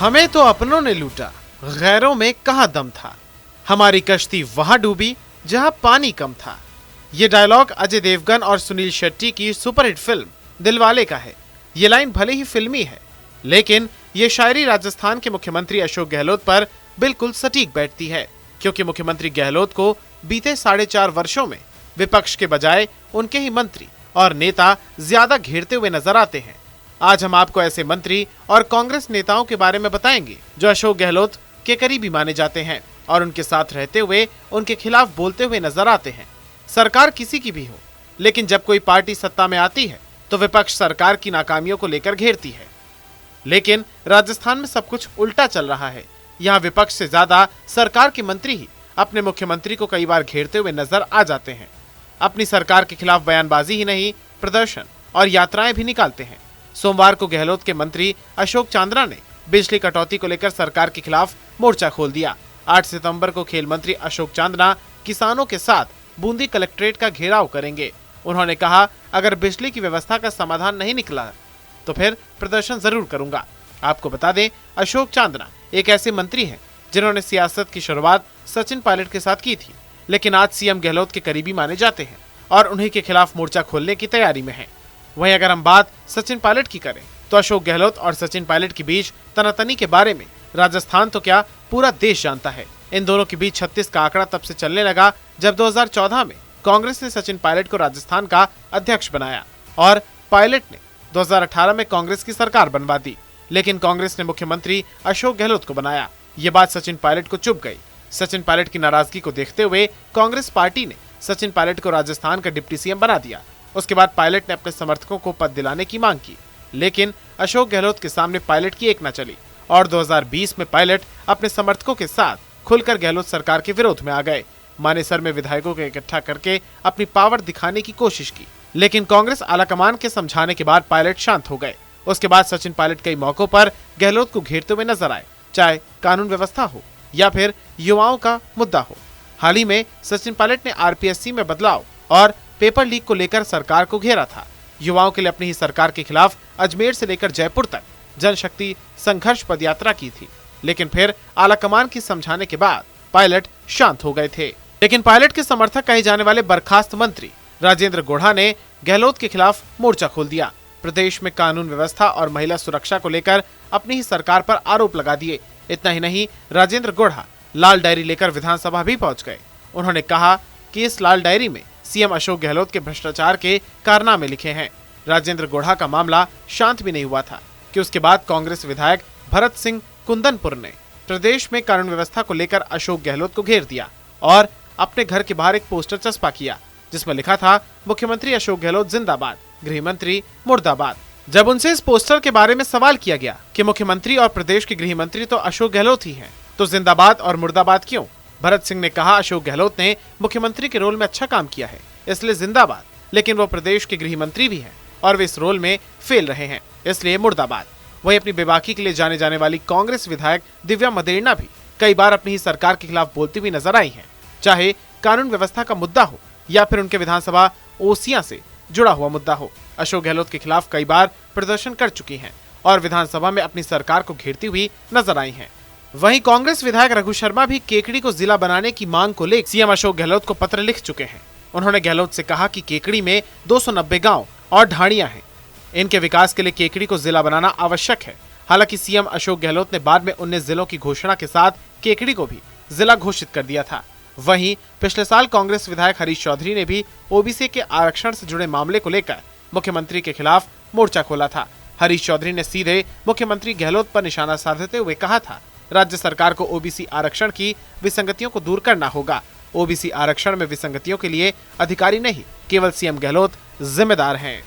हमें तो अपनों ने लूटा, गैरों में कहां दम था। हमारी कश्ती वहां डूबी जहां पानी कम था। ये डायलॉग अजय देवगन और सुनील शेट्टी की सुपरहिट फिल्म दिलवाले का है। ये लाइन भले ही फिल्मी है, लेकिन ये शायरी राजस्थान के मुख्यमंत्री अशोक गहलोत पर बिल्कुल सटीक बैठती है, क्योंकि मुख्यमंत्री गहलोत को बीते 4.5 वर्षों में विपक्ष के बजाय उनके ही मंत्री और नेता ज्यादा घेरते हुए नजर आते हैं। आज हम आपको ऐसे मंत्री और कांग्रेस नेताओं के बारे में बताएंगे जो अशोक गहलोत के करीबी माने जाते हैं और उनके साथ रहते हुए उनके खिलाफ बोलते हुए नजर आते हैं। सरकार किसी की भी हो, लेकिन जब कोई पार्टी सत्ता में आती है तो विपक्ष सरकार की नाकामियों को लेकर घेरती है। लेकिन राजस्थान में सब कुछ उल्टा चल रहा है। यहाँ विपक्ष से ज्यादा सरकार के मंत्री ही अपने मुख्यमंत्री को कई बार घेरते हुए नजर आ जाते हैं। अपनी सरकार के खिलाफ बयानबाजी ही नहीं, प्रदर्शन और यात्राएं भी निकालते हैं। सोमवार को गहलोत के मंत्री अशोक चांद्रा ने बिजली कटौती को लेकर सरकार के खिलाफ मोर्चा खोल दिया। 8 सितंबर को खेल मंत्री अशोक चांद्रा किसानों के साथ बूंदी कलेक्ट्रेट का घेराव करेंगे। उन्होंने कहा, अगर बिजली की व्यवस्था का समाधान नहीं निकला तो फिर प्रदर्शन जरूर करूंगा। आपको बता दें, अशोक चांद्रा एक ऐसे मंत्री हैं जिन्होंने सियासत की शुरुआत सचिन पायलट के साथ की थी, लेकिन आज सीएम गहलोत के करीबी माने जाते हैं और उन्हीं के खिलाफ मोर्चा खोलने की तैयारी में हैं। वहीं अगर हम बात सचिन पायलट की करें तो अशोक गहलोत और सचिन पायलट के बीच तनातनी के बारे में राजस्थान तो क्या पूरा देश जानता है। इन दोनों के बीच 36 का आंकड़ा तब से चलने लगा जब 2014 में कांग्रेस ने सचिन पायलट को राजस्थान का अध्यक्ष बनाया और पायलट ने 2018 में कांग्रेस की सरकार बनवा दी, लेकिन कांग्रेस ने मुख्यमंत्री अशोक गहलोत को बनाया। ये बात सचिन पायलट को चुभ गई। सचिन पायलट की नाराजगी को देखते हुए कांग्रेस पार्टी ने सचिन पायलट को राजस्थान का डिप्टी सीएम बना दिया। उसके बाद पायलट ने अपने समर्थकों को पद दिलाने की मांग की, लेकिन अशोक गहलोत के सामने पायलट की एक न चली और 2020 में पायलट अपने समर्थकों के साथ खुलकर गहलोत सरकार के विरोध में आ गए। मानेसर में विधायकों को इकट्ठा करके अपनी पावर दिखाने की कोशिश की, लेकिन कांग्रेस आलाकमान के समझाने के बाद पायलट शांत हो गए। उसके बाद सचिन पायलट कई मौकों पर गहलोत को घेरते हुए नजर आए, चाहे कानून व्यवस्था हो या फिर युवाओं का मुद्दा हो। हाल ही में सचिन पायलट ने आरपीएससी में बदलाव और पेपर लीक को लेकर सरकार को घेरा था। युवाओं के लिए अपनी ही सरकार के खिलाफ अजमेर से लेकर जयपुर तक जनशक्ति संघर्ष पदयात्रा की थी, लेकिन फिर आलाकमान की समझाने के बाद पायलट शांत हो गए थे। लेकिन पायलट के समर्थक कहे जाने वाले बर्खास्त मंत्री राजेंद्र गोढ़ा ने गहलोत के खिलाफ मोर्चा खोल दिया। प्रदेश में कानून व्यवस्था और महिला सुरक्षा को लेकर अपनी ही सरकार पर आरोप लगा दिए। इतना ही नहीं, राजेंद्र गोढ़ा लाल डायरी लेकर विधानसभा भी पहुंच गए। उन्होंने कहा कि इस लाल डायरी में सीएम अशोक गहलोत के भ्रष्टाचार के कारनामे लिखे हैं। राजेंद्र गोढ़ा का मामला शांत भी नहीं हुआ था कि उसके बाद कांग्रेस विधायक भरत सिंह कुंदनपुर ने प्रदेश में कानून व्यवस्था को लेकर अशोक गहलोत को घेर दिया और अपने घर के बाहर एक पोस्टर चस्पा किया जिसमें लिखा था, मुख्यमंत्री अशोक गहलोत जिंदाबाद, गृह मंत्री मुर्दाबाद। जब उनसे इस पोस्टर के बारे में सवाल किया गया कि मुख्यमंत्री और प्रदेश के गृह मंत्री तो अशोक गहलोत ही हैं, तो जिंदाबाद और मुर्दाबाद क्यों? भरत सिंह ने कहा, अशोक गहलोत ने मुख्यमंत्री के रोल में अच्छा काम किया है, इसलिए जिंदाबाद, लेकिन वो प्रदेश के गृह मंत्री भी हैं और वे इस रोल में फेल रहे हैं, इसलिए मुर्दाबाद। वहीं अपनी बेबाकी के लिए जाने जाने वाली कांग्रेस विधायक दिव्या मदेरणा भी कई बार अपनी ही सरकार के खिलाफ बोलती हुई नजर आई हैं, चाहे कानून व्यवस्था का मुद्दा हो या फिर उनके विधानसभा ओसियां से जुड़ा हुआ मुद्दा हो। अशोक गहलोत के खिलाफ कई बार प्रदर्शन कर चुकी हैं और विधानसभा में अपनी सरकार को घेरती हुई नजर आई हैं। वहीं कांग्रेस विधायक रघु शर्मा भी केकड़ी को जिला बनाने की मांग को लेकर सीएम अशोक गहलोत को पत्र लिख चुके हैं। उन्होंने गहलोत से कहा कि केकड़ी में 290 गाँव और ढाणियां हैं, इनके विकास के लिए केकड़ी को जिला बनाना आवश्यक है। हालांकि सीएम अशोक गहलोत ने बाद में 19 जिलों की घोषणा के साथ केकड़ी को भी जिला घोषित कर दिया था। वहीं पिछले साल कांग्रेस विधायक हरीश चौधरी ने भी ओबीसी के आरक्षण से जुड़े मामले को लेकर मुख्यमंत्री के खिलाफ मोर्चा खोला था। हरीश चौधरी ने सीधे मुख्यमंत्री गहलोत पर निशाना साधते हुए कहा था, राज्य सरकार को ओबीसी आरक्षण की विसंगतियों को दूर करना होगा। ओबीसी आरक्षण में विसंगतियों के लिए अधिकारी नहीं, केवल सीएम गहलोत जिम्मेदार हैं।